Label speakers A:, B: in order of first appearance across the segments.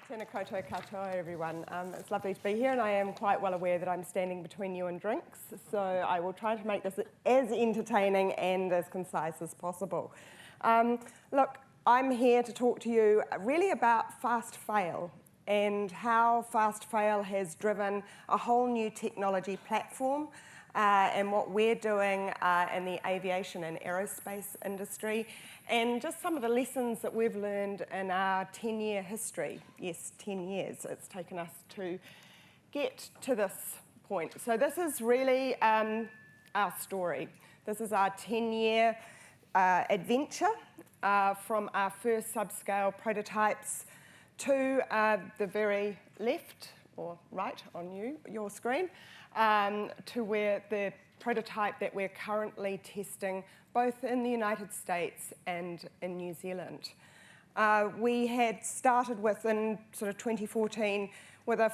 A: Tēnā koutou katoa, everyone. It's lovely to be here, and I am quite well aware that I'm standing between you and drinks, so I will try to make this as entertaining and as concise as possible. Look, I'm here to talk to you really about fast fail and how fast fail has driven a whole new technology platform and what we're doing in the aviation and aerospace industry, and just some of the lessons that we've learned in our 10-year history. Yes, 10 years it's taken us to get to this point. So this is really our story. This is our 10-year adventure from our first subscale prototypes to the very left or right on your screen, to where the prototype that we're currently testing both in the United States and in New Zealand. We had started with, in sort of 2014, with a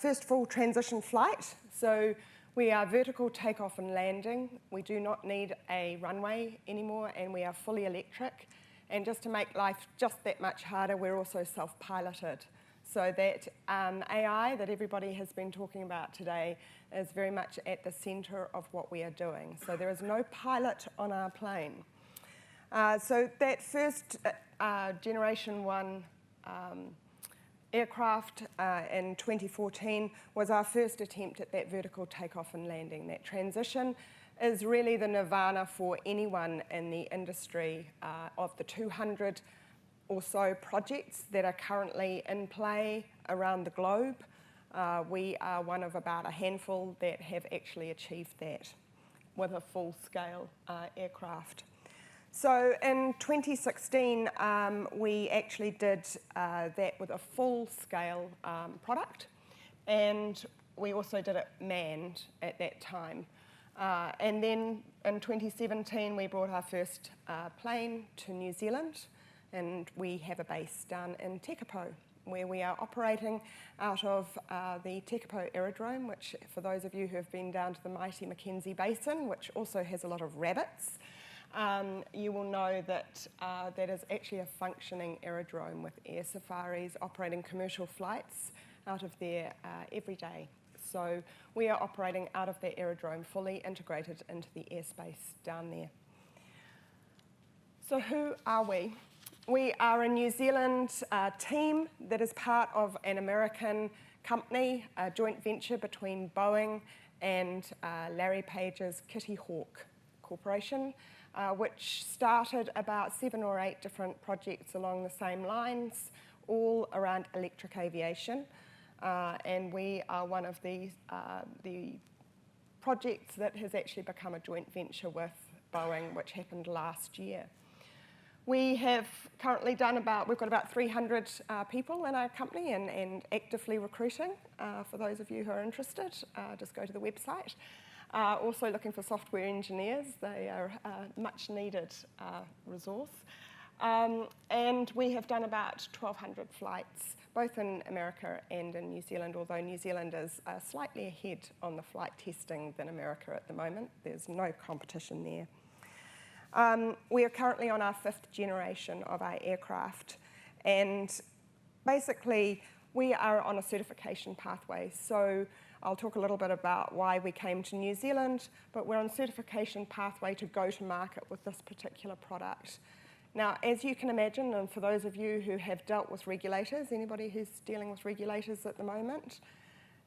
A: first full transition flight. So we are vertical takeoff and landing. We do not need a runway anymore, and we are fully electric. And just to make life just that much harder, we're also self-piloted. So that AI that everybody has been talking about today is very much at the centre of what we are doing. So there is no pilot on our plane. So that first Generation 1 aircraft in 2014 was our first attempt at that vertical takeoff and landing. That transition is really the nirvana for anyone in the industry. Of the 200 or so projects that are currently in play around the globe, we are one of about a handful that have actually achieved that with a full-scale aircraft. So in 2016, we actually did that with a full-scale product, and we also did it manned at that time. And then in 2017, we brought our first plane to New Zealand, and we have a base down in Tekapo, where we are operating out of the Tekapo Aerodrome, which, for those of you who have been down to the mighty Mackenzie Basin, which also has a lot of rabbits, you will know that that is actually a functioning aerodrome with air safaris operating commercial flights out of there every day. So we are operating out of the aerodrome, fully integrated into the airspace down there. So who are we? We are a New Zealand team that is part of an American company, a joint venture between Boeing and Larry Page's Kitty Hawk Corporation, which started about 7 or 8 different projects along the same lines, all around electric aviation. And we are one of the projects that has actually become a joint venture with Boeing, which happened last year. We have currently we've got about 300 people in our company and actively recruiting. For those of you who are interested, just go to the website. Also looking for software engineers. They are a much needed resource. And we have done about 1,200 flights, both in America and in New Zealand, although New Zealand is slightly ahead on the flight testing than America at the moment. There's no competition there. We are currently on our 5th generation of our aircraft, and basically we are on a certification pathway. So I'll talk a little bit about why we came to New Zealand, but we're on a certification pathway to go to market with this particular product. Now, as you can imagine, and for those of you who have dealt with regulators, anybody who's dealing with regulators at the moment,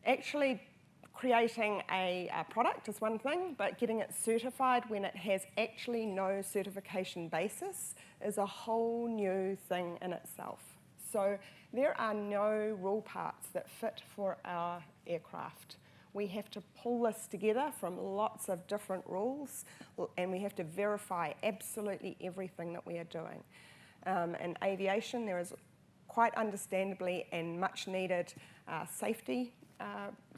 A: actually creating a product is one thing, but getting it certified when it has actually no certification basis is a whole new thing in itself. So there are no rule parts that fit for our aircraft. We have to pull this together from lots of different rules, and we have to verify absolutely everything that we are doing. In aviation, there is quite understandably and much needed safety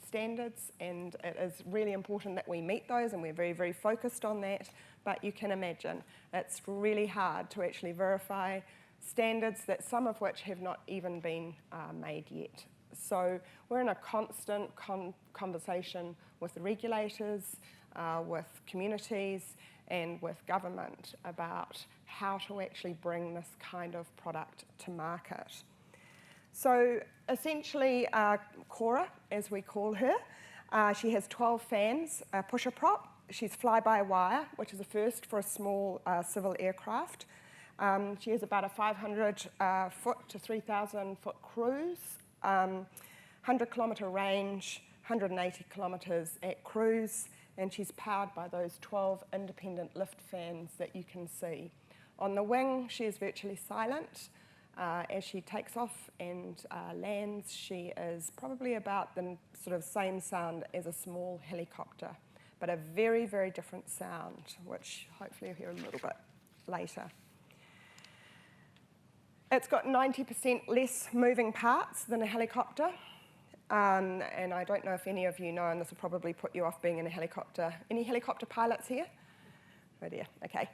A: standards, and it is really important that we meet those, and we're very, very focused on that. But you can imagine it's really hard to actually verify standards that some of which have not even been made yet. So we're in a constant conversation with the regulators, with communities, and with government about how to actually bring this kind of product to market. So essentially, Cora, as we call her, she has 12 fans, a pusher prop. She's fly-by-wire, which is a first for a small civil aircraft. She has about a 500 foot to 3,000 foot cruise, 100 kilometre range, 180 kilometres at cruise, and she's powered by those 12 independent lift fans that you can see. On the wing, she is virtually silent. As she takes off and lands, she is probably about the sort of same sound as a small helicopter, but a very, very different sound, which hopefully you'll hear a little bit later. It's got 90% less moving parts than a helicopter. And I don't know if any of you know, and this will probably put you off being in a helicopter. Any helicopter pilots here? Oh dear, okay.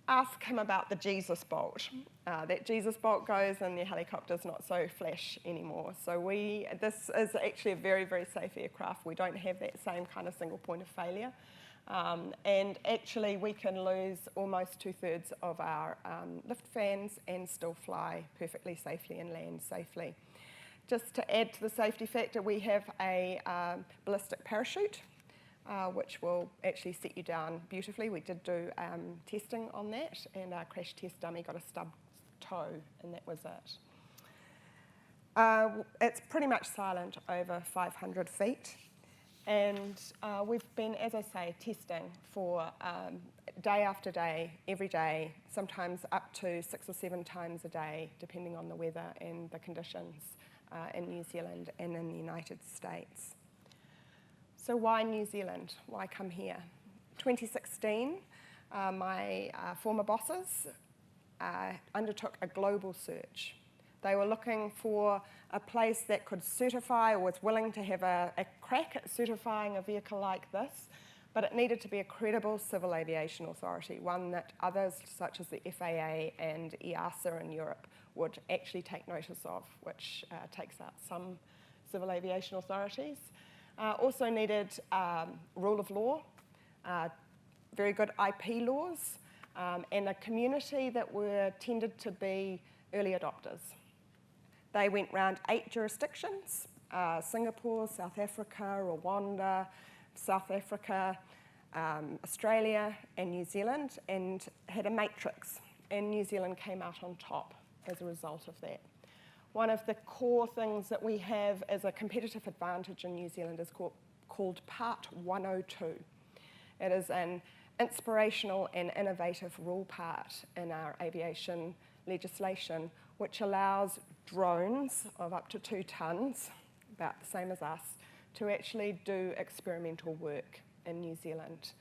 A: Ask him about the Jesus bolt. That Jesus bolt goes and the helicopter's not so flash anymore. So this is actually a very, very safe aircraft. We don't have that same kind of single point of failure. And actually we can lose almost 2/3 of our lift fans and still fly perfectly safely and land safely. Just to add to the safety factor, we have a ballistic parachute, which will actually set you down beautifully. We did do testing on that, and our crash test dummy got a stub toe, and that was it. It's pretty much silent over 500 feet, and we've been, as I say, testing for day after day, every day, sometimes up to 6 or 7 times a day, depending on the weather and the conditions in New Zealand and in the United States. So why New Zealand? Why come here? 2016, my former bosses undertook a global search. They were looking for a place that could certify or was willing to have a crack at certifying a vehicle like this, but it needed to be a credible civil aviation authority, one that others such as the FAA and EASA in Europe would actually take notice of, which takes out some civil aviation authorities. Also needed rule of law, very good IP laws, and a community that tended to be early adopters. They went around 8 jurisdictions, Singapore, South Africa, Rwanda, South Africa, Australia and New Zealand, and had a matrix, and New Zealand came out on top as a result of that. One of the core things that we have as a competitive advantage in New Zealand is called Part 102. It is an inspirational and innovative rule part in our aviation legislation, which allows drones of up to 2 tonnes, about the same as us, to actually do experimental work in New Zealand.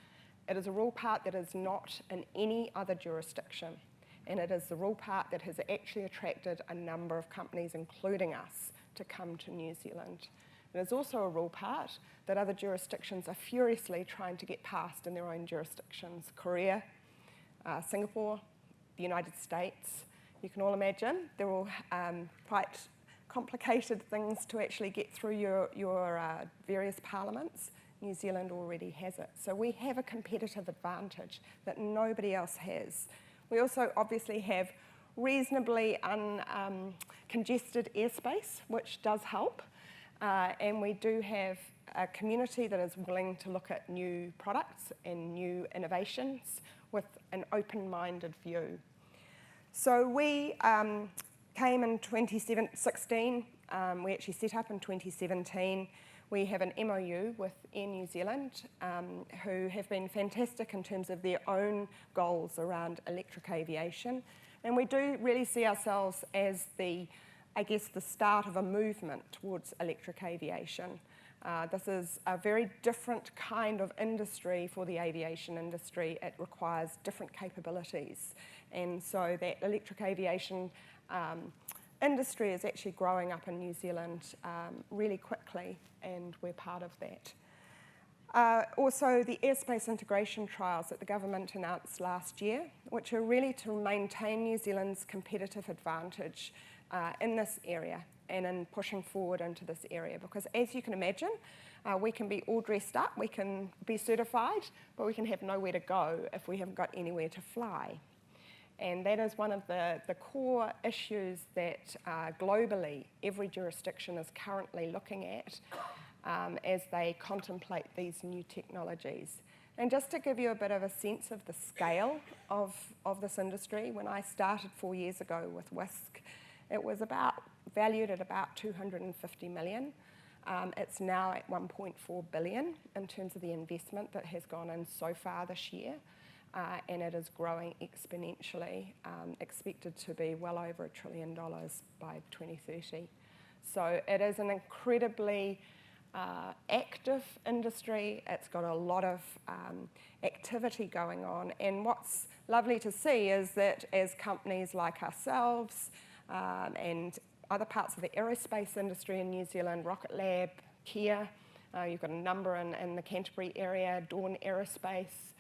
A: It is a rule part that is not in any other jurisdiction. And it is the rule part that has actually attracted a number of companies, including us, to come to New Zealand. It is also a rule part that other jurisdictions are furiously trying to get passed in their own jurisdictions. Korea, Singapore, the United States. You can all imagine they're all quite complicated things to actually get through your various parliaments. New Zealand already has it. So we have a competitive advantage that nobody else has. We also obviously have reasonably uncongested airspace, which does help. And we do have a community that is willing to look at new products and new innovations with an open-minded view. So we came in 2016. We actually set up in 2017. We have an MOU with Air New Zealand, who have been fantastic in terms of their own goals around electric aviation. And we do really see ourselves as the start of a movement towards electric aviation. This is a very different kind of industry for the aviation industry. It requires different capabilities. And so that electric aviation industry is actually growing up in New Zealand really quickly, and we're part of that. Also, the airspace integration trials that the government announced last year, which are really to maintain New Zealand's competitive advantage in this area and in pushing forward into this area. Because as you can imagine, we can be all dressed up, we can be certified, but we can have nowhere to go if we haven't got anywhere to fly. And that is one of the core issues that globally every jurisdiction is currently looking at as they contemplate these new technologies. And just to give you a bit of a sense of the scale of this industry, when I started 4 years ago with Wisk, it was valued at about 250 million. It's now at 1.4 billion in terms of the investment that has gone in so far this year, and it is growing exponentially, expected to be well over $1 trillion by 2030. So it is an incredibly active industry. It's got a lot of activity going on, and what's lovely to see is that as companies like ourselves and other parts of the aerospace industry in New Zealand, Rocket Lab, Kia, you've got a number in the Canterbury area, Dawn Aerospace,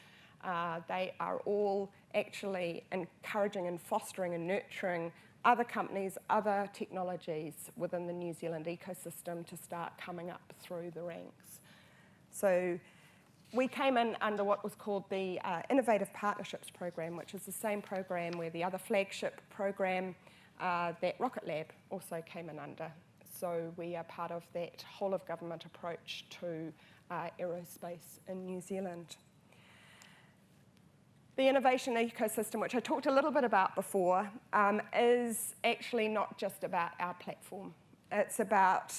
A: they are all actually encouraging and fostering and nurturing other companies, other technologies within the New Zealand ecosystem to start coming up through the ranks. So we came in under what was called the Innovative Partnerships Program, which is the same program where the other flagship program that Rocket Lab also came in under. So we are part of that whole of government approach to aerospace in New Zealand. The innovation ecosystem, which I talked a little bit about before, is actually not just about our platform. It's about,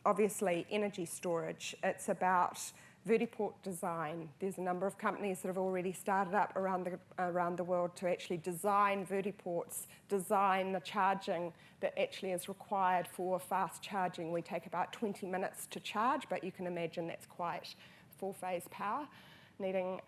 A: obviously, energy storage. It's about vertiport design. There's a number of companies that have already started up around the world to actually design vertiports, design the charging that actually is required for fast charging. We take about 20 minutes to charge, but you can imagine that's quite full-phase power, needing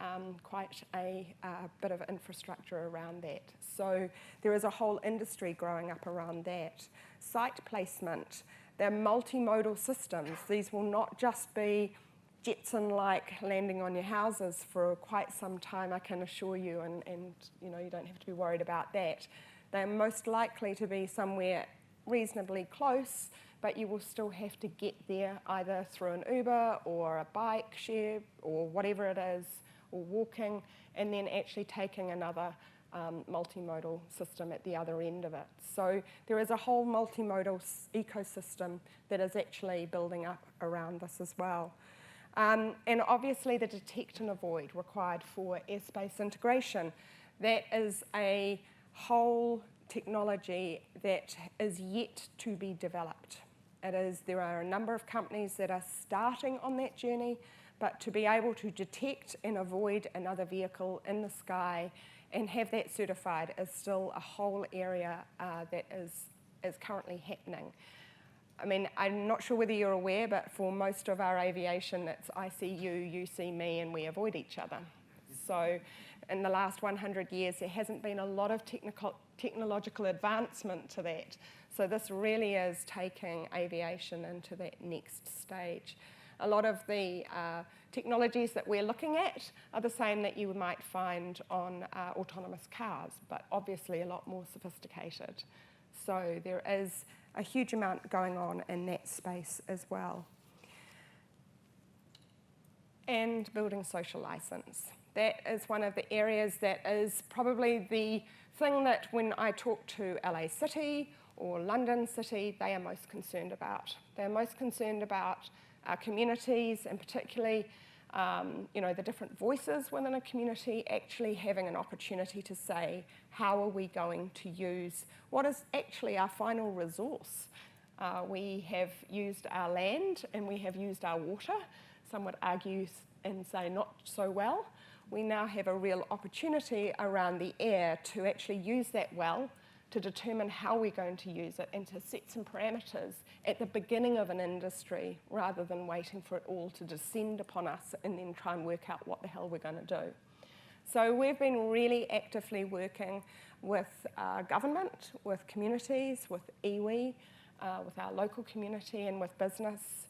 A: quite a bit of infrastructure around that. So there is a whole industry growing up around that. Site placement, they're multimodal systems. These will not just be Jetson-like landing on your houses for quite some time, I can assure you, and you know, you don't have to be worried about that. They're most likely to be somewhere reasonably close, but you will still have to get there either through an Uber or a bike share or whatever it is, or walking, and then actually taking another multimodal system at the other end of it. So there is a whole multimodal ecosystem that is actually building up around this as well. And obviously the detect and avoid required for airspace integration. That is a whole technology that is yet to be developed. There are a number of companies that are starting on that journey, but to be able to detect and avoid another vehicle in the sky and have that certified is still a whole area that is currently happening. I mean, I'm not sure whether you're aware, but for most of our aviation, it's I see you, you see me, and we avoid each other. So in the last 100 years, there hasn't been a lot of technological advancement to that. So this really is taking aviation into that next stage. A lot of the technologies that we're looking at are the same that you might find on autonomous cars, but obviously a lot more sophisticated. So there is a huge amount going on in that space as well. And building social license. That is one of the areas that is probably the thing that when I talk to LA City or London City, they are most concerned about. They're most concerned about our communities, and particularly the different voices within a community actually having an opportunity to say, how are we going to use what is actually our final resource? We have used our land and we have used our water. Some would argue and say not so well. We now have a real opportunity around the air to actually use that well, to determine how we're going to use it and to set some parameters at the beginning of an industry rather than waiting for it all to descend upon us and then try and work out what the hell we're going to do. So we've been really actively working with government, with communities, with iwi, with our local community and with business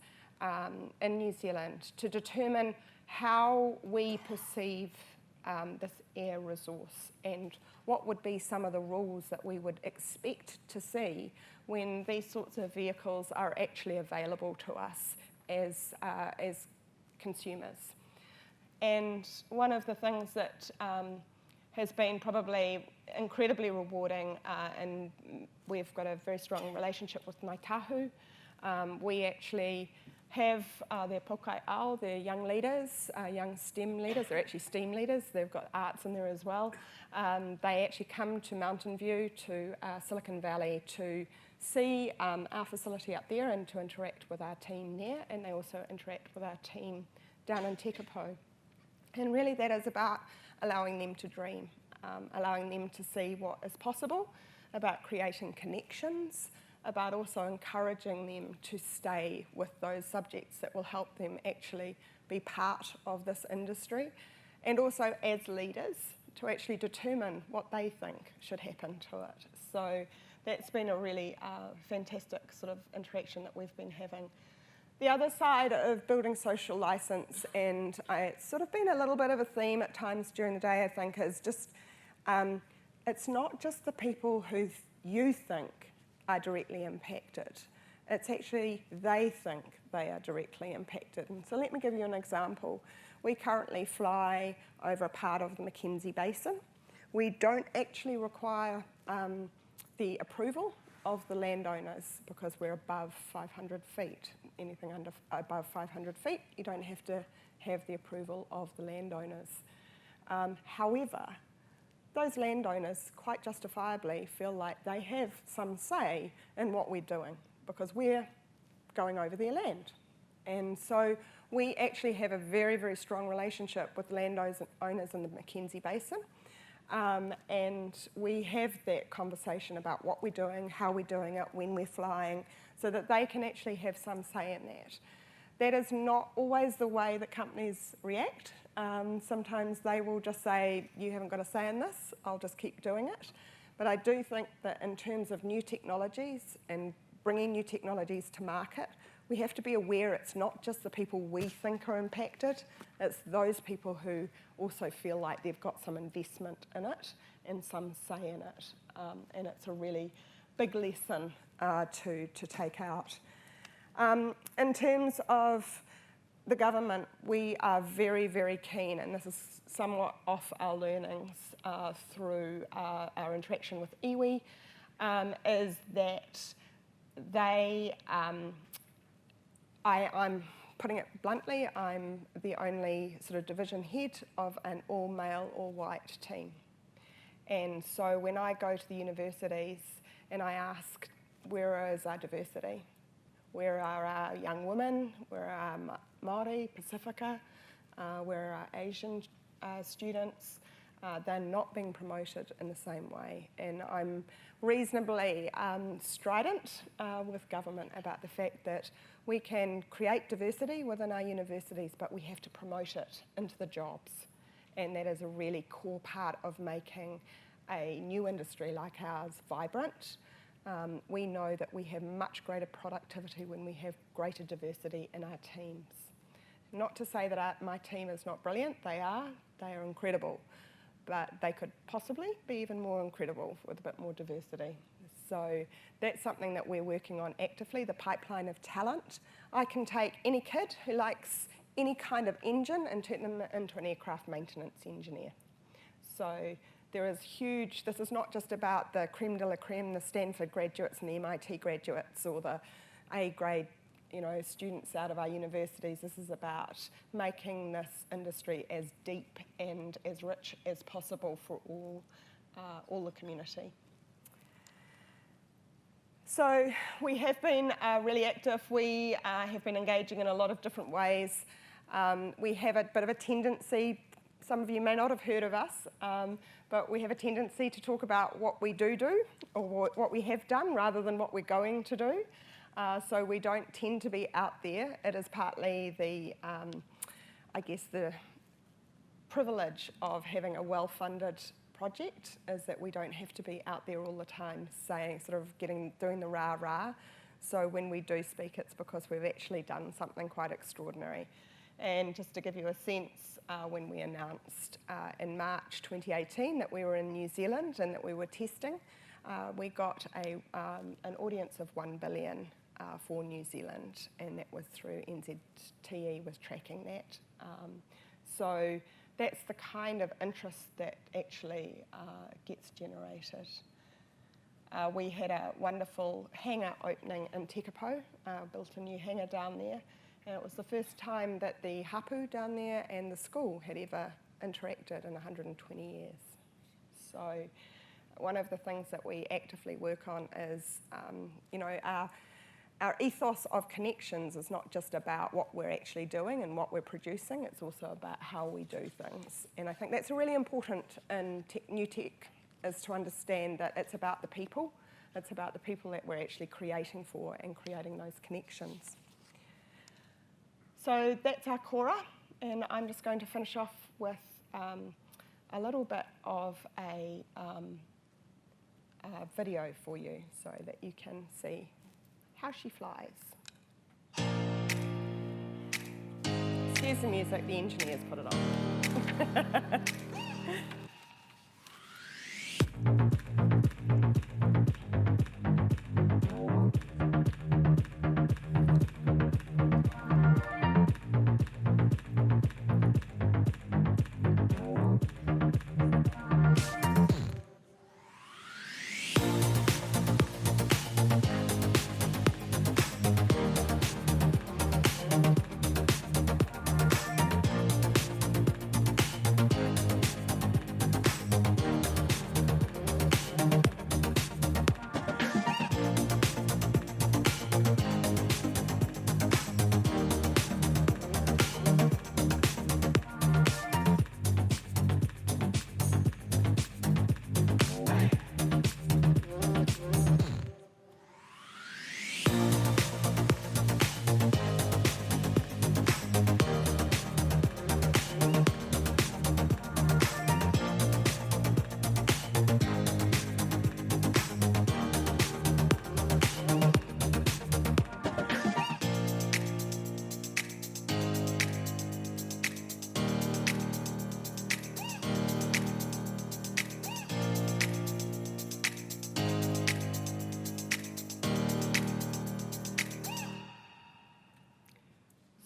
A: in New Zealand to determine how we perceive this air resource and what would be some of the rules that we would expect to see when these sorts of vehicles are actually available to us as consumers. And one of the things that has been probably incredibly rewarding, and we've got a very strong relationship with Ngāi Tahu. We actually have their pokai ao, their young leaders, young STEM leaders. They're actually STEAM leaders. They've got arts in there as well. They actually come to Mountain View, to Silicon Valley, to see our facility up there and to interact with our team there, and they also interact with our team down in Tekapo. And really that is about allowing them to dream, allowing them to see what is possible, about creating connections, about also encouraging them to stay with those subjects that will help them actually be part of this industry, and also as leaders to actually determine what they think should happen to it. So that's been a really fantastic sort of interaction that we've been having. The other side of building social licence, and it's sort of been a little bit of a theme at times during the day, I think, is just, it's not just the people who you think are directly impacted. It's actually they think they are directly impacted. And so let me give you an example. We currently fly over a part of the Mackenzie Basin. We don't actually require the approval of the landowners because we're above 500 feet. Anything above 500 feet, you don't have to have the approval of the landowners. However, those landowners quite justifiably feel like they have some say in what we're doing because we're going over their land. And so we actually have a very, very strong relationship with landowners in the Mackenzie Basin. And we have that conversation about what we're doing, how we're doing it, when we're flying, so that they can actually have some say in that. That is not always the way that companies react. Sometimes they will just say, you haven't got a say in this, I'll just keep doing it. But I do think that in terms of new technologies and bringing new technologies to market, we have to be aware it's not just the people we think are impacted, it's those people who also feel like they've got some investment in it and some say in it. And it's a really big lesson to take out. In terms of the government, we are very, very keen, and this is somewhat off our learnings through our interaction with iwi, is that they, I'm putting it bluntly, I'm the only sort of division head of an all-male, all-white team. And so when I go to the universities and I ask, where is our diversity? Where are our young women? Where are our Māori, Pacifica? Where are our Asian students? They're not being promoted in the same way. And I'm reasonably strident with government about the fact that we can create diversity within our universities, but we have to promote it into the jobs. And that is a really core part of making a new industry like ours vibrant. We know that we have much greater productivity when we have greater diversity in our teams. Not to say that my team is not brilliant, they are incredible, but they could possibly be even more incredible with a bit more diversity. So that's something that we're working on actively, the pipeline of talent. I can take any kid who likes any kind of engine and turn them into an aircraft maintenance engineer. So there is huge, this is not just about the creme de la creme, the Stanford graduates and the MIT graduates or the A-grade students out of our universities. This is about making this industry as deep and as rich as possible for all the community. So we have been really active. We have been engaging in a lot of different ways. We have a bit of a tendency, some of you may not have heard of us, but we have a tendency to talk about what we do or what we have done rather than what we're going to do. So we don't tend to be out there. It is partly the, I guess, the privilege of having a well-funded project is that we don't have to be out there all the time saying, doing the rah-rah. So when we do speak, it's because we've actually done something quite extraordinary. And just to give you a sense, when we announced in March 2018 that we were in New Zealand and that we were testing, we got an audience of 1 billion for New Zealand, and that was through NZTE was tracking that. So that's the kind of interest that actually gets generated. We had a wonderful hangar opening in Tekapo, built a new hangar down there, and it was the first time that the hapu down there and the school had ever interacted in 120 years. So one of the things that we actively work on is, our ethos of connections is not just about what we're actually doing and what we're producing, it's also about how we do things. And I think that's really important in new tech, is to understand that it's about the people. It's about the people that we're actually creating for and creating those connections. So that's our kora, and I'm just going to finish off with a little bit of a video for you so that you can see how she flies. Excuse the music, the engineers put it on.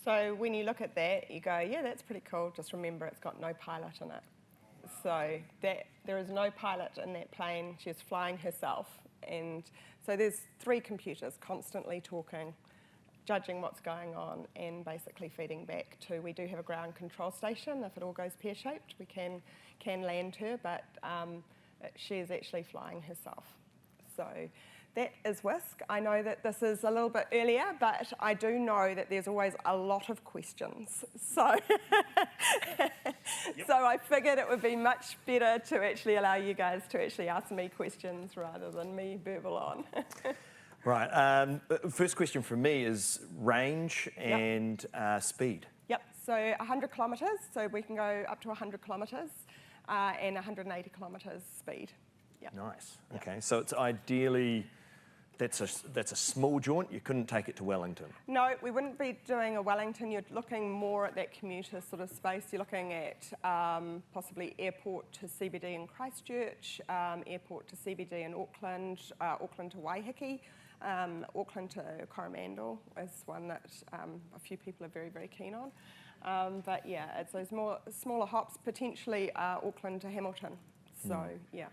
A: So when you look at that, you go, yeah, that's pretty cool. Just remember it's got no pilot in it. So there is no pilot in that plane. She's flying herself. And so there's 3 computers constantly talking, judging what's going on, and basically feeding back to, we do have a ground control station. If it all goes pear-shaped, we can land her, but she is actually flying herself. So that is Wisk. I know that this is a little bit earlier, but I do know that there's always a lot of questions. So, so I figured it would be much better to actually allow you guys to actually ask me questions rather than me burble on.
B: Right. First question from me is range and speed.
A: Yep. So 100 kilometres. So we can go up to 100 kilometres and 180 kilometres speed. Yep.
B: Nice. Yep. Okay. So it's ideally, that's a small jaunt. You couldn't take it to Wellington. No,
A: we wouldn't be doing a Wellington. You're looking more at that commuter sort of space. You're looking at possibly airport to CBD in Christchurch, airport to CBD in Auckland, Auckland to Waiheke, Auckland to Coromandel is one that a few people are very, very keen on. But yeah, it's those smaller hops, potentially Auckland to Hamilton. So yeah.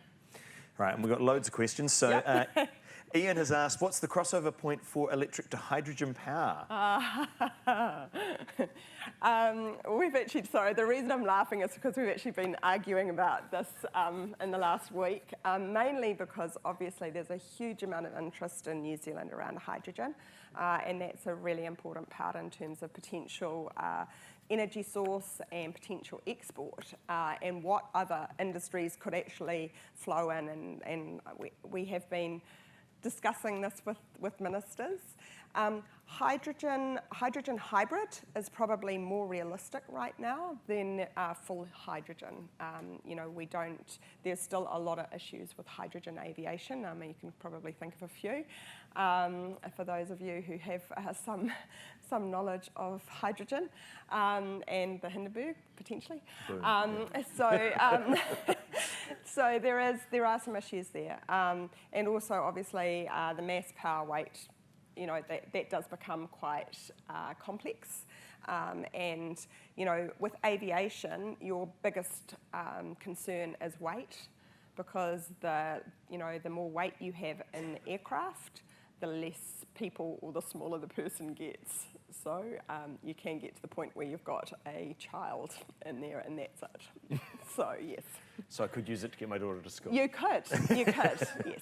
B: Right, and we've got loads of questions. So Ian has asked, what's the crossover point for electric to hydrogen power?
A: We've actually, sorry, the reason I'm laughing is because we've actually been arguing about this in the last week, mainly because obviously there's a huge amount of interest in New Zealand around hydrogen, and that's a really important part in terms of potential energy source and potential export, and what other industries could actually flow in, and we have been discussing this with ministers. Hydrogen hybrid is probably more realistic right now than full hydrogen. There's still a lot of issues with hydrogen aviation. I mean, you can probably think of a few. For those of you who have some knowledge of hydrogen and the Hindenburg, potentially. So there are some issues there. And also, obviously, the mass power weight that does become quite complex. And, with aviation, your biggest concern is weight, because the more weight you have in the aircraft, the less people or the smaller the person gets. So you can get to the point where you've got a child in there and that's it. So, yes.
B: So I could use it to get my daughter to school.
A: You could, yes.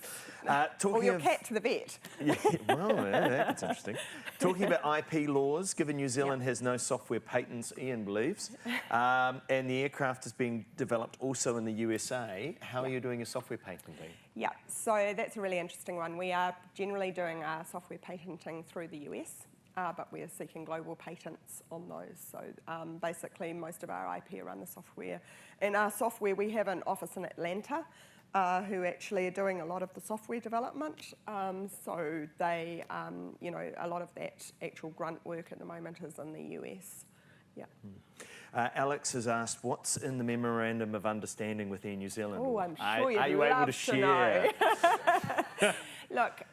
A: Or your cat to the vet.
B: Yeah, well, that's interesting. Talking about IP laws, given New Zealand has no software patents, Ian believes, and the aircraft is being developed also in the USA, how are you doing your software patenting?
A: Yeah, so that's a really interesting one. We are generally doing our software patenting through the US. But we're seeking global patents on those. So basically, most of our IP around the software. In our software, we have an office in Atlanta who actually are doing a lot of the software development. So they, a lot of that actual grunt work at the moment is in the US. Yeah.
B: Alex has asked, what's in the Memorandum of Understanding with Air New Zealand?
A: Oh, I'm sure you'd
B: Are you able to share?
A: Look,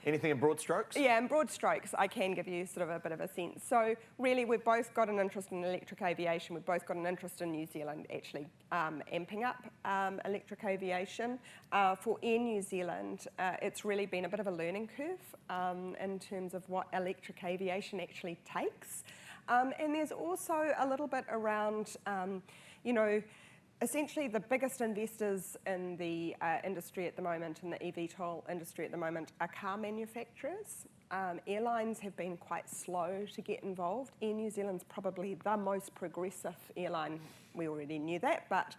B: anything in broad strokes?
A: Yeah, in broad strokes, I can give you sort of a bit of a sense. So really, we've both got an interest in electric aviation. We've both got an interest in New Zealand actually amping up electric aviation. For Air New Zealand, it's really been a bit of a learning curve in terms of what electric aviation actually takes. And there's also a little bit around, essentially the biggest investors in the industry at the moment, in the eVTOL industry at the moment, are car manufacturers. Airlines have been quite slow to get involved. Air New Zealand's probably the most progressive airline. We already knew that, but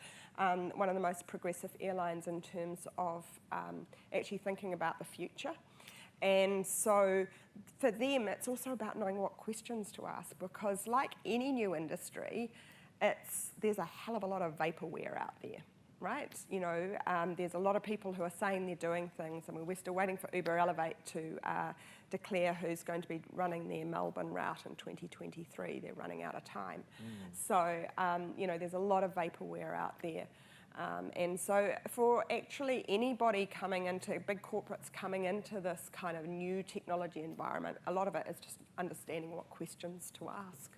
A: one of the most progressive airlines in terms of actually thinking about the future. And so for them, it's also about knowing what questions to ask, because like any new industry, there's a hell of a lot of vaporware out there, right? There's a lot of people who are saying they're doing things. I mean, we're still waiting for Uber Elevate to declare who's going to be running their Melbourne route in 2023. They're running out of time. So, there's a lot of vaporware out there. And so for actually anybody coming into, big corporates coming into this kind of new technology environment, a lot of it is just understanding what questions to ask.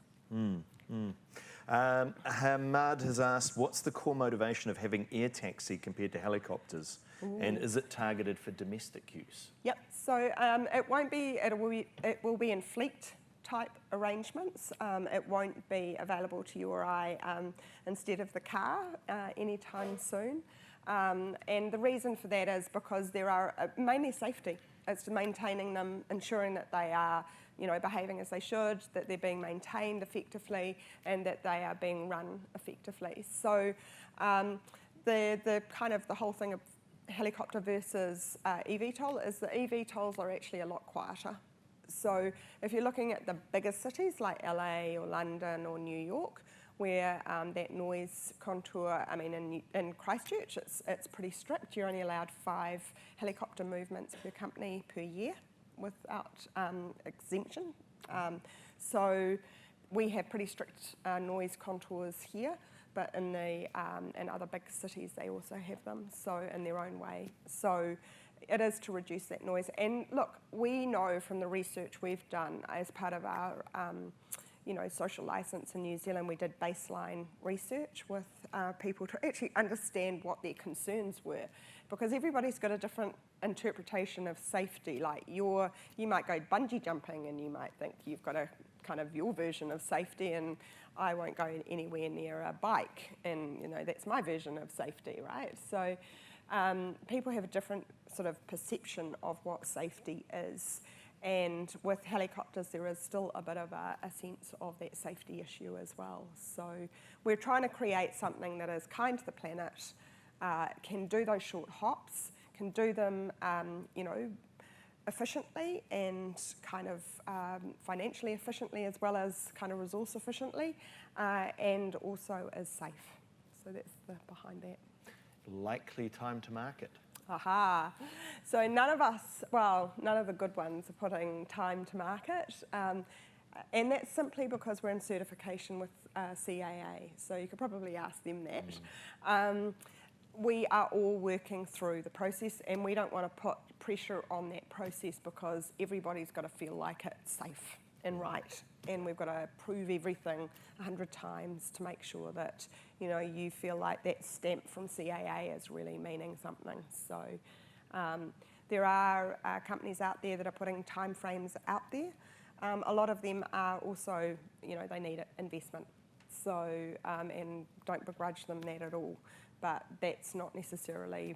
B: Hamad has asked, what's the core motivation of having air taxi compared to helicopters? Ooh. And is it targeted for domestic use?
A: Yep, so it will be in fleet type arrangements. It won't be available to you or I instead of the car anytime soon. And the reason for that is because there are mainly safety. It's maintaining them, ensuring that they are behaving as they should, that they're being maintained effectively, and that they are being run effectively. So the kind of the whole thing of helicopter versus eVTOL is that eVTOLs are actually a lot quieter. So if you're looking at the bigger cities like LA or London or New York, where that noise contour, in Christchurch, it's pretty strict. You're only allowed 5 helicopter movements per company per year without exemption. So we have pretty strict noise contours here, but in other big cities, they also have them, so in their own way. So it is to reduce that noise. And look, we know from the research we've done as part of our social license in New Zealand, we did baseline research with people to actually understand what their concerns were, because everybody's got a different interpretation of safety. Like you might go bungee jumping and you might think you've got a kind of your version of safety, and I won't go anywhere near a bike, and that's my version of safety, right? So people have a different sort of perception of what safety is. And with helicopters, there is still a bit of a sense of that safety issue as well. So we're trying to create something that is kind to the planet, can do those short hops, can do them, efficiently and kind of financially efficiently, as well as kind of resource efficiently, and also is safe. So that's behind that.
B: Likely time to market?
A: Aha. So none of the good ones are putting time to market. And that's simply because we're in certification with CAA. So you could probably ask them that. we are all working through the process, and we don't want to put pressure on that process because everybody's got to feel like it's safe and right, and we've got to prove everything 100 times to make sure that you feel like that stamp from CAA is really meaning something. So there are companies out there that are putting timeframes out there. A lot of them are also, they need investment. So, and don't begrudge them that at all, but that's not necessarily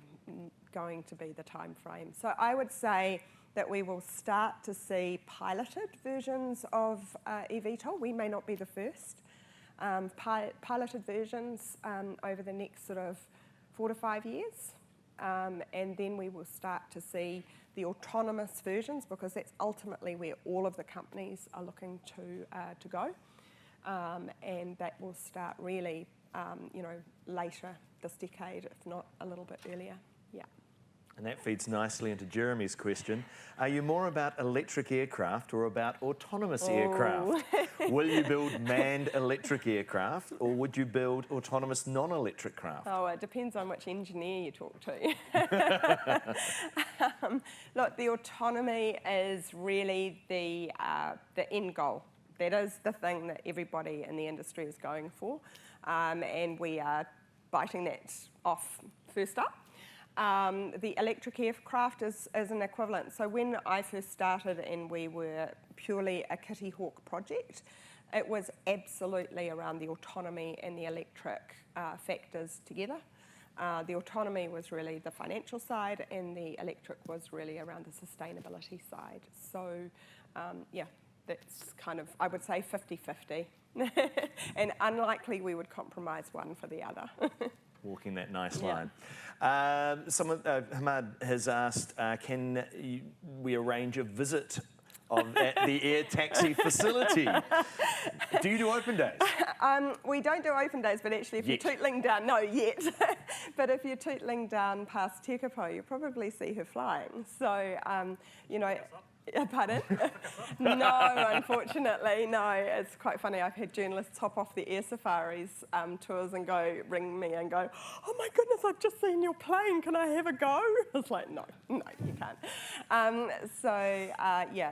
A: going to be the time frame. So I would say that we will start to see piloted versions of eVTOL. We may not be the first. Piloted versions over the next sort of 4 to 5 years. And then we will start to see the autonomous versions, because that's ultimately where all of the companies are looking to go. And that will start really, later this decade, if not a little bit earlier. Yeah.
B: And that feeds nicely into Jeremy's question. Are you more about electric aircraft or about autonomous aircraft? Will you build manned electric aircraft, or would you build autonomous non-electric craft?
A: Oh, it depends on which engineer you talk to. Look, the autonomy is really the end goal. That is the thing that everybody in the industry is going for, and we are biting that off first up. The electric aircraft is an equivalent. So when I first started and we were purely a Kitty Hawk project, it was absolutely around the autonomy and the electric factors together. The autonomy was really the financial side, and the electric was really around the sustainability side. So yeah, that's kind of, I would say, 50-50. And unlikely we would compromise one for the other.
B: Walking that nice line. Hamad has asked, can we arrange a visit at the air taxi facility? Do you do open days?
A: We don't do open days, but actually if you're tootling down, no, yet. But if you're tootling down past Tekapo, you'll probably see her flying. So, pardon? No, unfortunately, no. It's quite funny. I've had journalists hop off the Air Safaris tours and ring me and go, oh my goodness, I've just seen your plane. Can I have a go? I was like, no, you can't.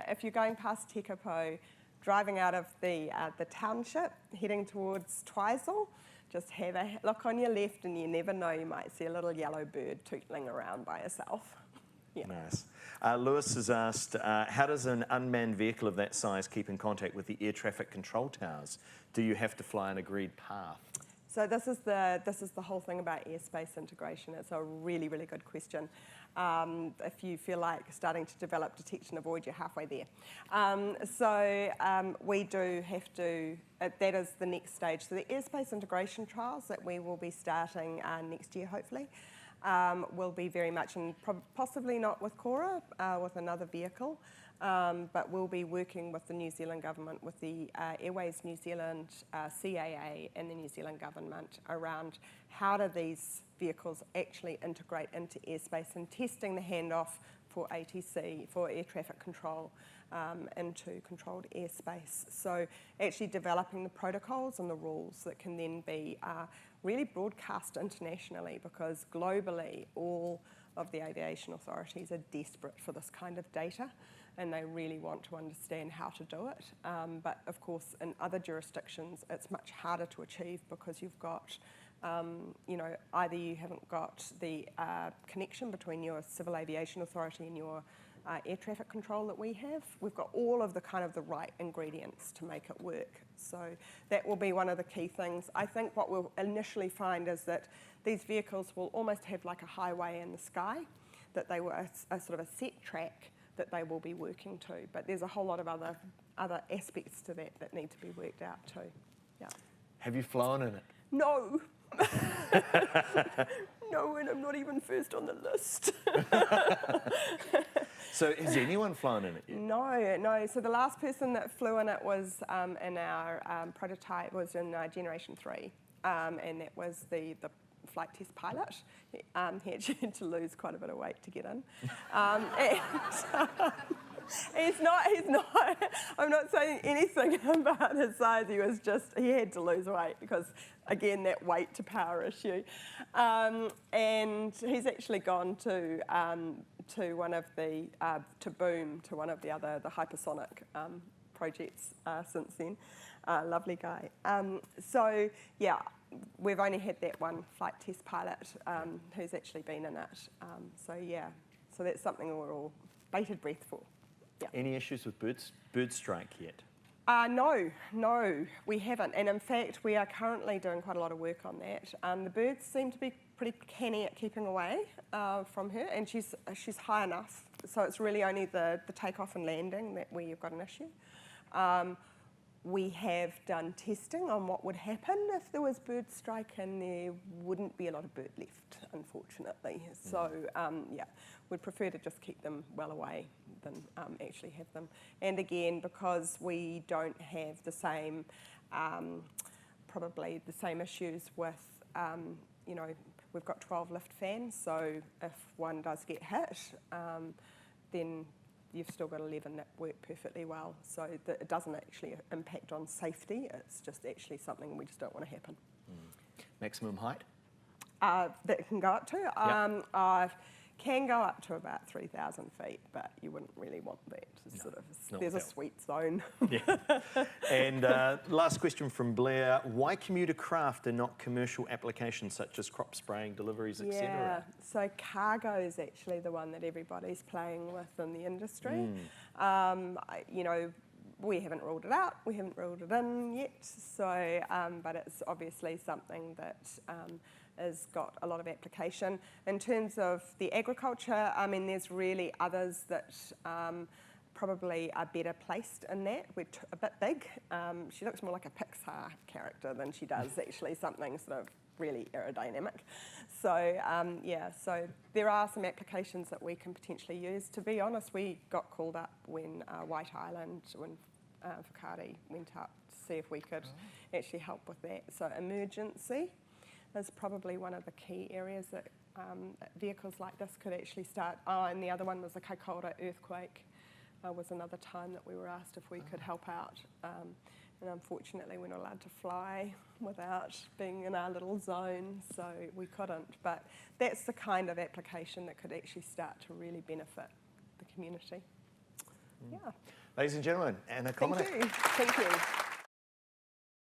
A: If you're going past Tekapo, driving out of the township, heading towards Twizel, just have a look on your left, and you never know, you might see a little yellow bird tootling around by herself. Yeah.
B: Nice. Lewis has asked, how does an unmanned vehicle of that size keep in contact with the air traffic control towers? Do you have to fly an agreed path?
A: So this is the whole thing about airspace integration. It's a really, really good question. If you feel like starting to develop detection avoid, you're halfway there. We do have to, that is the next stage. So the airspace integration trials that we will be starting next year, hopefully, will be very much, and possibly not with Cora, with another vehicle, but we'll be working with the New Zealand government, with the Airways New Zealand, CAA, and the New Zealand government around how do these vehicles actually integrate into airspace, and testing the handoff for ATC, for air traffic control, into controlled airspace. So actually developing the protocols and the rules that can then be really broadcast internationally, because globally all of the aviation authorities are desperate for this kind of data, and they really want to understand how to do it. But of course, in other jurisdictions, it's much harder to achieve, because you've got, either you haven't got the connection between your civil aviation authority and your air traffic control that we have. We've got all of the kind of the right ingredients to make it work. So that will be one of the key things. I think what we'll initially find is that these vehicles will almost have like a highway in the sky, that they were a sort of a set track that they will be working to. But there's a whole lot of other aspects to that need to be worked out too. Yeah.
B: Have you flown in it?
A: No. No, and I'm not even first on the list.
B: So has anyone flown in it yet?
A: No. So the last person that flew in it was in our prototype, was in Generation 3, and that was the flight test pilot. He actually had to lose quite a bit of weight to get in. He's not, I'm not saying anything about his size, he had to lose weight because, again, that weight to power issue. And he's actually gone to one of the, to Boom, to one of the hypersonic projects since then. Lovely guy. So, yeah, we've only had that one flight test pilot who's actually been in it. So, yeah, so that's something we're all bated breath for. Yeah.
B: Any issues with bird strike yet?
A: No, we haven't. And in fact, we are currently doing quite a lot of work on that. The birds seem to be pretty canny at keeping away from her, and she's high enough. So it's really only the takeoff and landing where you've got an issue. We have done testing on what would happen if there was bird strike, and there wouldn't be a lot of bird left, unfortunately. So, yeah, we'd prefer to just keep them well away than actually have them. And again, because we don't have the same, probably the same issues with, you know, we've got 12 lift fans, so if one does get hit, then you've still got 11 that work perfectly well. So it doesn't actually impact on safety. It's just actually something we just don't want to happen.
B: Maximum height?
A: That it can go up to?
B: Yep.
A: Can go up to about 3,000 feet, but you wouldn't really want that. There's a sweet zone.
B: Yeah. And last question from Blair. Why commuter craft and not commercial applications such as crop spraying, deliveries, etc.?
A: Yeah, so cargo is actually the one that everybody's playing with in the industry. You know, we haven't ruled it out, we haven't ruled it in yet, so, but it's obviously something that has got a lot of application. In terms of the agriculture, I mean, there's really others that probably are better placed in that. We're a bit big. She looks more like a Pixar character than she does actually something sort of really aerodynamic. So, yeah, so there are some applications that we can potentially use. To be honest, we got called up when White Island, when Whakaari went up to see if we could actually help with that. So emergency is probably one of the key areas that vehicles like this could actually start. Oh, and the other one was the Kaikoura earthquake. Was another time that we were asked if we could help out. And unfortunately, we're not allowed to fly without being in our little zone, so we couldn't. But that's the kind of application that could actually start to really benefit the community. Yeah.
B: Ladies and gentlemen, Anna Kominik.
A: Thank you. Thank you.